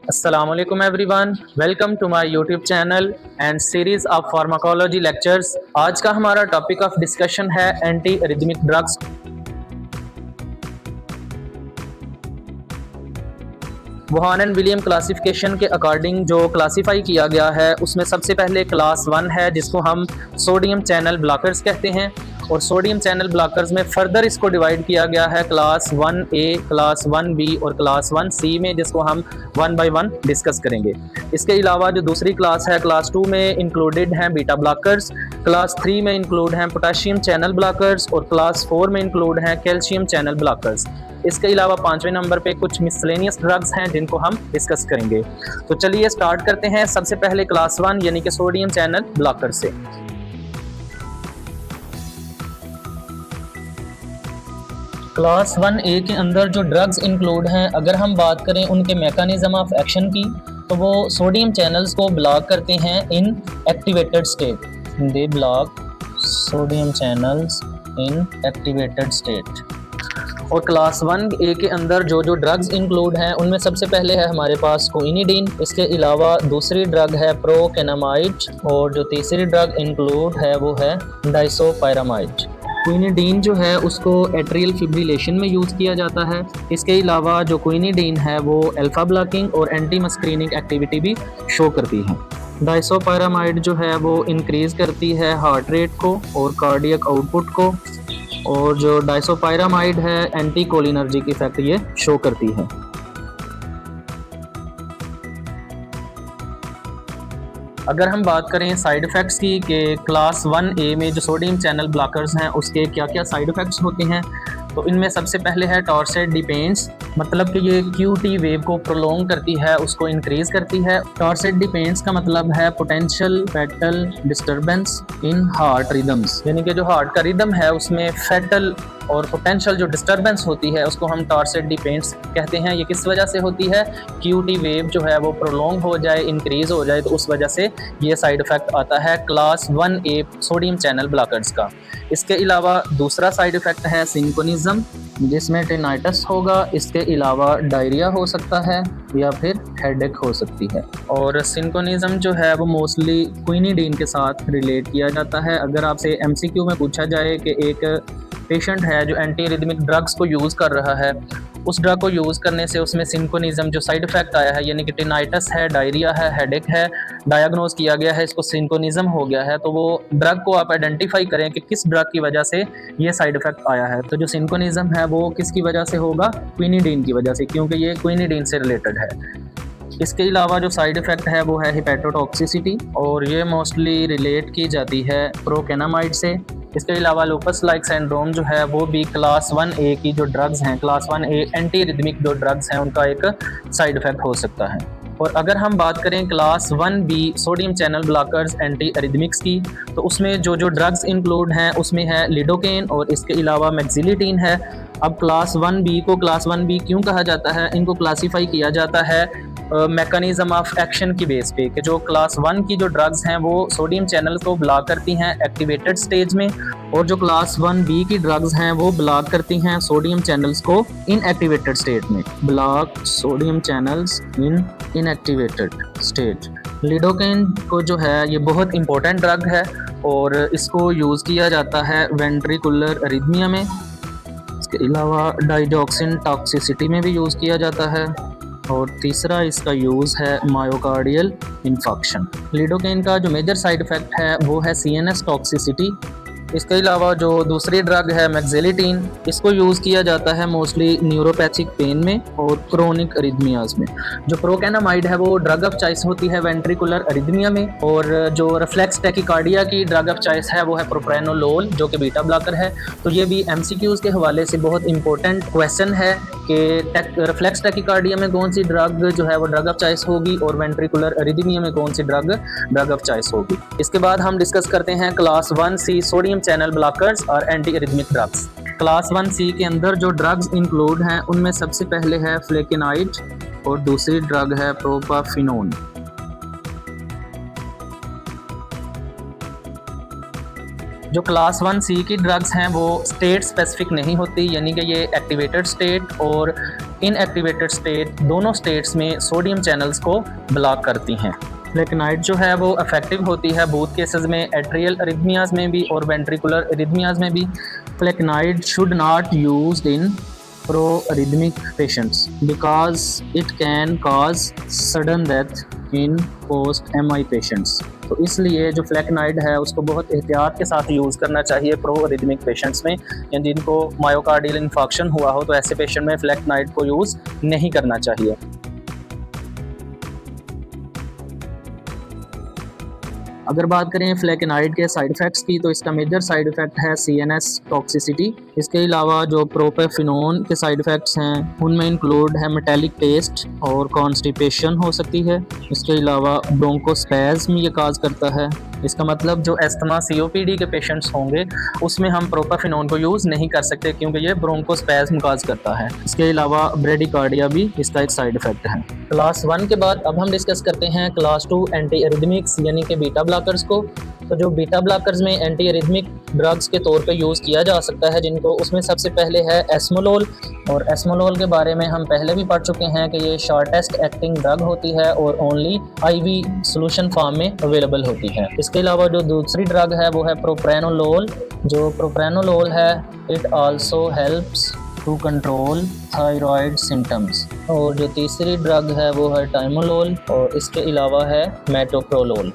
Assalamualaikum everyone, welcome to my YouTube channel and series of pharmacology lectures। आज का हमारा topic of discussion है anti rhythmic drugs. Wuhan and William classification के according जो classify किया गया है उसमें सबसे पहले क्लास 1 है जिसको हम सोडियम चैनल ब्लॉकर्स कहते हैं। और सोडियम चैनल ब्लॉकर्स में फर्दर इसको डिवाइड किया गया है क्लास 1A, क्लास 1B और क्लास 1C में, जिसको हम वन बाय वन डिस्कस करेंगे। इसके अलावा जो दूसरी क्लास है क्लास 2 में इंक्लूडेड हैं बीटा ब्लॉकर्स, क्लास 3 में इंक्लूड हैं पोटेशियम चैनल ब्लॉकर्स और क्लास 4 में इंक्लूड हैं कैल्शियम चैनल ब्लॉकर्स। इसके अलावा 5वें नंबर पे कुछ मिसलेनियस ड्रग्स हैं जिनको हम डिस्कस करेंगे। तो चलिए स्टार्ट करते हैं सबसे पहले क्लास 1 यानी कि सोडियम चैनल ब्लॉकर से। क्लास 1A के अंदर जो ड्रग्स इंक्लूड हैं, अगर हम बात करें उनके मैकेनिज्म ऑफ एक्शन की, तो वो सोडियम चैनल्स को ब्लॉक करते हैं in activated state. They block sodium channels in activated state. और क्लास 1A के अंदर जो जो ड्रग्स इंक्लूड हैं उनमें सबसे पहले है हमारे पास क्विनिडीन। इसके अलावा दूसरी ड्रग है प्रोकेनामाइड और जो तीसरी ड्रग इंक्लूड है वो है डाइसोपायरामाइड। क्विनिडीन जो है उसको एट्रियल फिब्रिलेशन में यूज़ किया जाता है। इसके अलावा जो क्विनिडीन है वो अल्फा ब्लॉकिंग और एंटी मस्क्रीनिंग एक्टिविटी भी शो करती है। डाइसोपायरामाइड जो है वो इंक्रीज़ करती है हार्ट रेट को और कार्डियक आउटपुट को, और जो डाइसोपायरामाइड है एंटी कोलिनर्जिक इफेक्ट ये शो करती है। अगर हम बात करें साइड इफ़ेक्ट्स की कि क्लास 1A में जो सोडियम चैनल ब्लॉकर्स हैं उसके क्या क्या साइड इफ़ेक्ट्स होते हैं, तो इनमें सबसे पहले है टॉर्सेड डिपेंड्स, मतलब कि ये QT वेव को प्रोलॉन्ग करती है, उसको इंक्रीज़ करती है। टॉर्सेड डिपेंड्स का मतलब है potential fatal disturbance in heart rhythms, यानी कि जो हार्ट का रिदम है उसमें फेटल और पोटेंशियल जो डिस्टर्बेंस होती है उसको हम टॉर्सेड डिपेंड्स कहते हैं। ये किस वजह से होती है? QT वेव जो है वो प्रोलॉन्ग हो जाए, इंक्रीज़ हो जाए, तो उस वजह से ये साइड इफ़ेक्ट आता है class 1A sodium channel blockers का। इसके अलावा दूसरा साइड इफ़ेक्ट है सिंकोनिज्म, जिसमें टिनाइटस होगा। इसके अलावा डायरिया हो सकता है या फिर हेडेक हो सकती है। और सिंकोनिज्म जो है वो मोस्टली क्विनिडीन के साथ रिलेट किया जाता है। अगर आपसे MCQ में पूछा जाए कि एक पेशेंट है जो एंटी रिदमिक ड्रग्स को यूज़ कर रहा है, उस ड्रग को यूज़ करने से उसमें सिंकोनिज्म जो साइड इफ़ेक्ट आया है, यानी कि टिनाइटस है, डायरिया है, हेडेक है, डायग्नोज किया गया है, इसको सिंकोनिज्म हो गया है, तो वो ड्रग को आप आइडेंटिफाई करें कि किस ड्रग की वजह से ये साइड इफ़ेक्ट आया है। तो जो सिंकोनिज्म है वो किसकी वजह से होगा? क्विनिडीन की वजह से, क्योंकि ये क्विनिडीन से रिलेटेड है। इसके अलावा जो साइड इफ़ेक्ट है वो है हिपेटोटॉक्सिसिटी, और ये मोस्टली रिलेट की जाती है प्रोकेनामाइड से। इसके अलावा लूपस लाइक सिंड्रोम जो है वो भी क्लास 1A की जो ड्रग्स हैं, क्लास 1A एंटी रिदमिक जो ड्रग्स हैं उनका एक साइड इफ़ेक्ट हो सकता है। और अगर हम बात करें class 1B sodium channel blockers antiarrhythmics की, तो उसमें जो जो ड्रग्स इंक्लूड हैं उसमें है लिडोकेन और इसके अलावा मैक्सिलिटीन है। अब क्लास 1B को क्लास 1B क्यों कहा जाता है? इनको क्लासीफाई किया जाता है मैकेनिज्म ऑफ एक्शन की बेस पे, कि जो क्लास 1 की जो ड्रग्स हैं वो सोडियम चैनल को ब्लॉक करती हैं एक्टिवेटेड स्टेज में, और जो क्लास 1B की ड्रग्स हैं वो ब्लॉक करती हैं सोडियम चैनल्स को इनएक्टिवेटेड स्टेट में। ब्लॉक सोडियम चैनल्स इन इनएक्टिवेटेड स्टेट। लिडोकेन को जो है ये बहुत इंपॉर्टेंट ड्रग है और इसको यूज़ किया जाता है वेंट्रिकुलर अरिथमिया में। इसके अलावा डाइजॉक्सिन टॉक्सिसिटी में भी यूज़ किया जाता है। और तीसरा इसका यूज़ है मायोकार्डियल इन्फेक्शन। लिडोकेन का जो मेजर साइड इफ़ेक्ट है वो है CNS टॉक्सिसिटी। इसके अलावा जो दूसरी ड्रग है मैक्सिलिटीन, इसको यूज़ किया जाता है मोस्टली न्यूरोपैथिक पेन में और क्रोनिक अरिथमियाज में। जो प्रोकेनामाइड है वो ड्रग ऑफ चॉइस होती है वेंट्रिकुलर अरिथमिया में, और जो रिफ्लेक्स टैकिकार्डिया की ड्रग ऑफ चॉइस है वो है प्रोप्रेनोलोल जो कि बीटा ब्लॉकर है। तो ये भी MCQs के हवाले से बहुत इंपॉर्टेंट क्वेश्चन है कि रिफ्लेक्स टैकिकार्डिया में कौन सी ड्रग जो है वो ड्रग ऑफ चॉइस होगी और वेंट्रिकुलर अरिथमिया में कौन सी ड्रग ऑफ चॉइस होगी। इसके बाद हम डिस्कस करते हैं class 1C sodium channel blockers और antiarrhythmic drugs. Class 1C के अंदर जो ड्रग्स इंक्लूड हैं उनमें सबसे पहले है फ्लेकेनाइड और दूसरी ड्रग है प्रोपाफिनोन। जो क्लास 1C की ड्रग्स हैं वो स्टेट स्पेसिफिक नहीं होती, यानी कि ये एक्टिवेटेड स्टेट और इनएक्टिवेटेड स्टेट दोनों स्टेट्स में सोडियम चैनल्स को ब्लॉक करती हैं। फ्लेकेनाइड जो है वो इफेक्टिव होती है बोथ केसेस में, एट्रियल अरिथमियाज में भी और वेंट्रिकुलर अरिथमियाज में भी। Flecainide should not used in pro-arrhythmic patients because it can cause sudden death in post-MI patients। तो इसलिए जो फ्लेकेनाइड है उसको बहुत एहतियात के साथ यूज़ करना चाहिए प्रो-अरिथमिक पेशेंट्स में, या जिनको मायोकार्डियल इन्फेक्शन हुआ हो तो ऐसे पेशेंट में फ्लेकेनाइड को यूज़ नहीं करना चाहिए। अगर बात करें फ्लेकेनाइड के साइड इफ़ेक्ट्स की तो इसका मेजर साइड इफ़ेक्ट है CNS टॉक्सिसिटी। इसके अलावा जो प्रोपेफिनोन के साइड इफ़ेक्ट्स हैं उनमें इंक्लूड है मेटेलिक टेस्ट और कॉन्स्टिपेशन हो सकती है। इसके अलावा ब्रोंकोस्पैज्म ये काज करता है। इसका मतलब जो एस्थमा COPD के पेशेंट्स होंगे उसमें हम प्रोपेफिनोन को यूज़ नहीं कर सकते क्योंकि ये ब्रोंकोस्पैज्म काज करता है। इसके अलावा ब्रेडिकार्डिया भी इसका एक साइड इफ़ेक्ट है। क्लास 1 के बाद अब हम डिस्कस करते हैं क्लास 2 एंटी एरिथमिक्स यानी कि बीटा ब्लॉकर्स को। तो जो बीटा ब्लॉकर्स में एंटी एरिथमिक ड्रग्स के तौर पे यूज़ किया जा सकता है जिनको, उसमें सबसे पहले है एस्मोलोल। और एस्मोलोल के बारे में हम पहले भी पढ़ चुके हैं कि ये शॉर्टेस्ट एक्टिंग ड्रग होती है और ओनली IV सोल्यूशन फॉर्म में अवेलेबल होती है। इसके अलावा जो दूसरी ड्रग है वो है प्रोप्रेनोलोल। जो प्रोप्रेनोलोल है it also helps to control thyroid symptoms. और जो तीसरी ड्रग है वो है टाइमोलोल और इसके अलावा है मेटोप्रोलोल।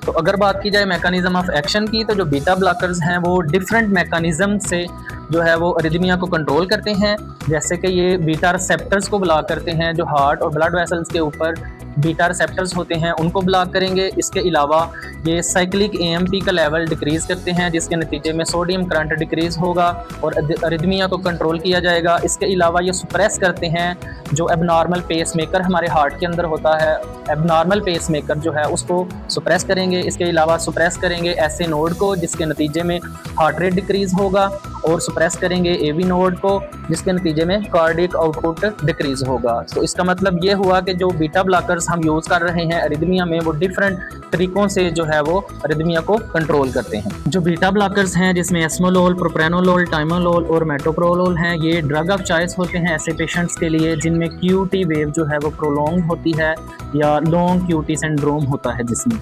तो अगर बात की जाए मैकेनिज्म ऑफ एक्शन की तो जो बीटा ब्लॉकर्स हैं वो डिफरेंट मैकेनिज्म से जो है वो अरिथमिया को कंट्रोल करते हैं। जैसे कि ये बीटा रिसेप्टर्स को ब्लॉक करते हैं, जो हार्ट और ब्लड वेसल्स के ऊपर बीटा रिसेप्टर्स होते हैं उनको ब्लॉक करेंगे। इसके अलावा ये साइक्लिक AMP का लेवल डिक्रीज करते हैं जिसके नतीजे में सोडियम करंट डिक्रीज होगा और अरिथमिया को कंट्रोल किया जाएगा। इसके अलावा ये सुप्रेस करते हैं जो एबनॉर्मल पेस मेकर हमारे हार्ट के अंदर होता है, एबनॉर्मल पेस मेकर जो है उसको सुप्रेस करेंगे। इसके अलावा सुप्रेस करेंगे ऐसे नोड को जिसके नतीजे में हार्ट रेट डिक्रीज होगा और सुप्रेस करेंगे AV नोड को जिसके नतीजे में कार्डियक आउटपुट डिक्रीज होगा। तो इसका मतलब ये हुआ कि जो बीटा ब्लॉकर्स हम यूज़ कर रहे हैं अरिथमिया में वो डिफरेंट तरीकों से जो है वो अरिथमिया को कंट्रोल करते हैं। जो बीटा ब्लॉकर्स हैं जिसमें एस्मोलोल, प्रोप्रेनोलोल, टाइमोलोल और मेटोप्रोलोल हैं, ये ड्रग ऑफ चॉइस होते हैं ऐसे पेशेंट्स के लिए जिनमें QT वेव जो है वो प्रोलॉन्ग होती है या लॉन्ग QT सिंड्रोम होता है जिसमें।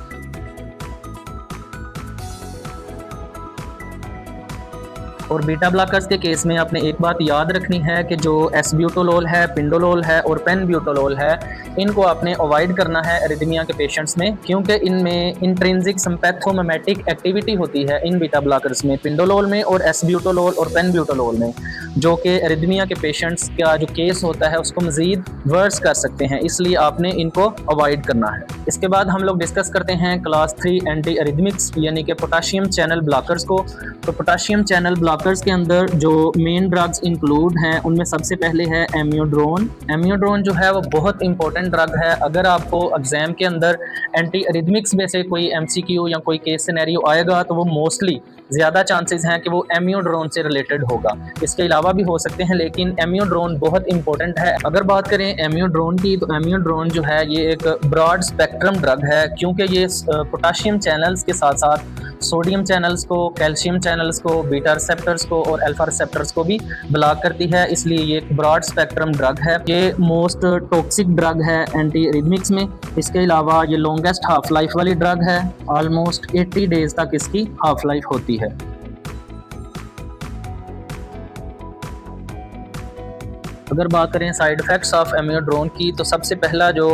और बीटा ब्लॉकर्स के केस में आपने एक बात याद रखनी है कि जो एसब्यूटोलोल है, पिंडोलोल है और पेनब्यूटोलोल है इनको आपने अवॉइड करना है अरिथमिया के पेशेंट्स में, क्योंकि इनमें इंट्रिंसिक सिम्पैथोमिमेटिक एक्टिविटी होती है इन बीटा ब्लॉकर्स में, पिंडोलोल में और एसब्यूटोलोल और पेनब्यूटोलोल में, जो कि अरिथमिया के पेशेंट्स का जो केस होता है उसको मज़ीद वर्स कर सकते हैं, इसलिए आपने इनको अवॉइड करना है। इसके बाद हम लोग डिस्कस करते हैं क्लास 3 एंटी अरिथमिक्स यानी कि पोटाशियम चैनल ब्लॉकर्स को। तो पोटाशियम चैनल ब्लॉकर्स के अंदर जो मेन ड्रग्स इंक्लूड हैं उनमें सबसे पहले है एम्योड्रोन। एम्योड्रोन जो है वो बहुत इंपॉर्टेंट ड्रग है। अगर आपको एग्जाम के अंदर एंटी अरिथमिक्स में से कोई MCQ या कोई केस सिनेरियो आएगा तो वो मोस्टली ज़्यादा चांसेस हैं कि वो एम्योड्रोन से रिलेटेड होगा। इसके अलावा भी हो सकते हैं लेकिन एम्योड्रोन बहुत इंपॉर्टेंट है। अगर बात करें एम्योड्रोन की तो एम्योड्रोन जो है ये एक ब्रॉड स्पेक्ट्रम ड्रग है, क्योंकि ये पोटाशियम चैनल्स के साथ साथ सोडियम चैनल्स को, कैल्शियम चैनल्स को, बीटा रिसेप्टर्स को और अल्फा रिसेप्टर्स को भी ब्लॉक करती है, इसलिए ये एक ब्रॉड स्पेक्ट्रम ड्रग है। ये मोस्ट टॉक्सिक ड्रग है एंटी अरिथमिक्स में। इसके अलावा ये लॉन्गेस्ट हाफ लाइफ वाली ड्रग है, ऑलमोस्ट 80 डेज तक इसकी हाफ लाइफ होती है। अगर बात करें साइड इफ़ेक्ट्स ऑफ एम्योड्रोन की तो सबसे पहला जो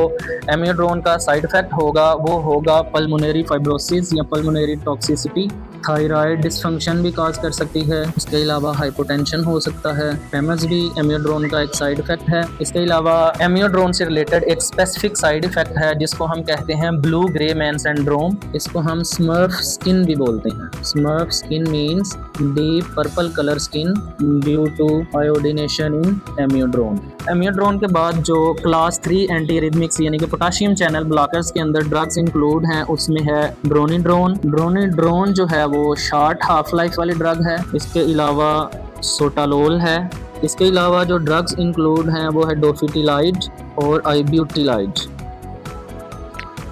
एम्योड्रोन का साइड इफ़ेक्ट होगा वो होगा पल्मोनरी फाइब्रोसिस या पल्मोनरी टॉक्सिसिटी। थायराइड डिसफंक्शन भी काज कर सकती है। इसके अलावा हाइपोटेंशन हो सकता है। फेमस भी एम्योड्रोन का एक साइड इफ़ेक्ट है। इसके अलावा एम्योड्रोन से रिलेटेड एक स्पेसिफिक साइड इफ़ेक्ट है जिसको हम कहते हैं ब्लू ग्रे मैन सिंड्रोम। इसको हम स्मर्फ स्किन भी बोलते हैं। Smurf skin means deep purple colour skin due to iodination in amiodarone. Amiodarone के बाद जो क्लास 3 एंटी अरिथमिक्स यानी कि पोटाशियम चैनल ब्लॉकर्स के अंदर ड्रग्स इंक्लूड हैं उसमें है ड्रोनिड्रोन। ड्रोनिड्रोन जो है वो शॉर्ट हाफ लाइफ वाली ड्रग है। इसके अलावा सोटालोल है। इसके अलावा जो ड्रग्स इंक्लूड हैं वो है डोफिटिलाइड और आइब्यूटिलाइड।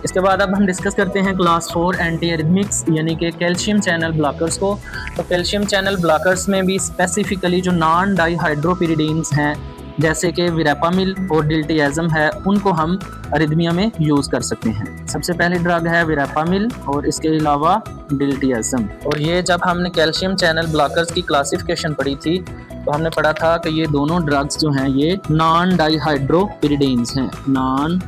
इसके बाद अब हम डिस्कस करते हैं क्लास 4 एंटी एरिथमिक्स यानी कि कैल्शियम चैनल ब्लॉकर्स को। तो कैल्शियम चैनल ब्लॉकर्स में भी स्पेसिफिकली जो नॉन डाईहाइड्रोपिरिडीन्स हैं जैसे कि विरापामिल और डिल्टियाज़म है, उनको हम अरिथमिया में यूज़ कर सकते हैं। सबसे पहली ड्रग है विरापामिल और इसके अलावा डिल्टियाज़म। और ये जब हमने कैल्शियम चैनल ब्लॉकर्स की क्लासिफिकेशन पढ़ी थी तो हमने पढ़ा था कि ये दोनों ड्रग्स जो हैं ये नॉन डाईहाइड्रोपिरिडीन्स हैं, नॉन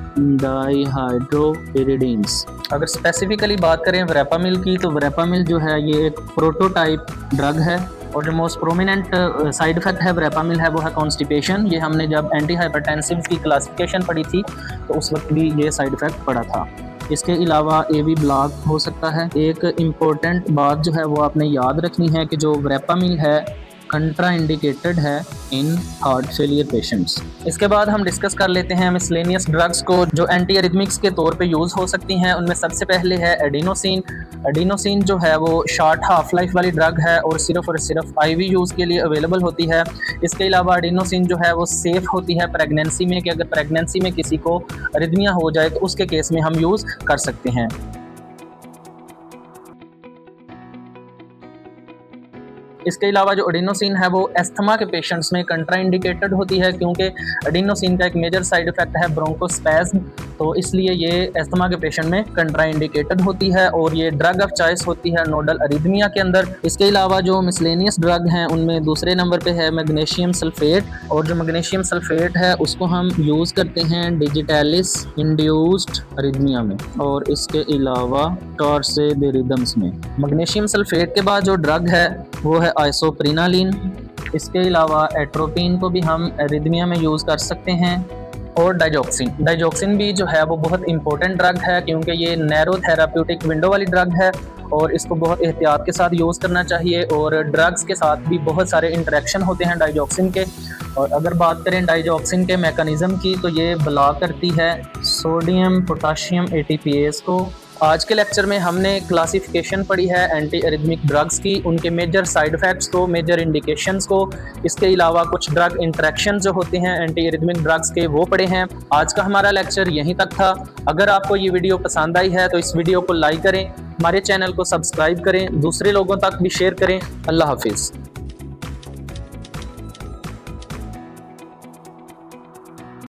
डाईहाइड्रोपिरिडीन्स। अगर स्पेसिफिकली बात करें विरापामिल की, तो विरापामिल जो है ये एक प्रोटोटाइप ड्रग है और जो मोस्ट प्रोमिनेंट साइड इफेक्ट है विरापामिल है वो है कॉन्स्टिपेशन। ये हमने जब एंटी हाइपरटेंसिव की क्लासिफिकेशन पढ़ी थी तो उस वक्त भी ये साइड इफेक्ट पड़ा था। इसके अलावा एवी ब्लॉक हो सकता है। एक इम्पोर्टेंट बात जो है वो आपने याद रखनी है कि जो विरापामिल है कंट्रा इंडिकेटेड है इन हार्ट फेलियर पेशेंट्स। इसके बाद हम डिस्कस कर लेते हैं मिसलेनियस ड्रग्स को जो एंटी एरिथमिक्स के तौर पे यूज़ हो सकती हैं। उनमें सबसे पहले है एडिनोसिन। एडिनोसिन जो है वो शॉर्ट हाफ लाइफ वाली ड्रग है और सिर्फ आईवी यूज़ के लिए अवेलेबल होती है। इसके अलावा एडिनोसिन जो है वो सेफ़ होती है प्रेगनेंसी में, कि अगर प्रेगनेंसी में किसी को अरिथमिया हो जाए तो उसके केस में हम यूज़ कर सकते हैं। इसके अलावा जो एडिनोसिन है वो एस्थमा के पेशेंट्स में कंट्रा इंडिकेटेड होती है, क्योंकि एडिनोसिन का एक मेजर साइड इफेक्ट है ब्रोंकोस्पैज्म, तो इसलिए ये एस्थमा के पेशेंट में कंट्रा इंडिकेटेड होती है और ये ड्रग ऑफ चॉइस होती है नोडल अरिथमिया के अंदर। इसके अलावा जो मिसलेनियस ड्रग हैं उनमें दूसरे नंबर पे है मैग्नीशियम सल्फेट, और जो मैग्नीशियम सल्फेट है उसको हम यूज़ करते हैं डिजिटैलिस इंड्यूस्ड अरिथमिया में और इसके अलावा टॉर्सेड रिदम्स में। मैग्नीशियम सल्फेट के बाद जो ड्रग है वो है आइसोप्रिनालिन। इसके अलावा एट्रोपिन को भी हम अरिथमिया में यूज़ कर सकते हैं। और डाइजॉक्सिन भी जो है वो बहुत इंपॉर्टेंट ड्रग है, क्योंकि ये नैरो थेराप्यूटिक विंडो वाली ड्रग है और इसको बहुत एहतियात के साथ यूज़ करना चाहिए। और ड्रग्स के साथ भी बहुत सारे इंटरेक्शन होते हैं डाइजॉक्सिन के। और अगर बात करें डाइजॉक्सिन के मैकेनिज़्म की, तो ये ब्लॉक करती है सोडियम पोटाशियम एटीपीएस को। आज के लेक्चर में हमने क्लासिफिकेशन पढ़ी है एंटी एरिथमिक ड्रग्स की, उनके मेजर साइड इफ़ेक्ट्स को, मेजर इंडिकेशंस को। इसके अलावा कुछ ड्रग इंटरेक्शन जो होते हैं एंटी एरिथमिक ड्रग्स के वो पढ़े हैं। आज का हमारा लेक्चर यहीं तक था। अगर आपको ये वीडियो पसंद आई है तो इस वीडियो को लाइक करें, हमारे चैनल को सब्सक्राइब करें, दूसरे लोगों तक भी शेयर करें। अल्लाह हाफिज़।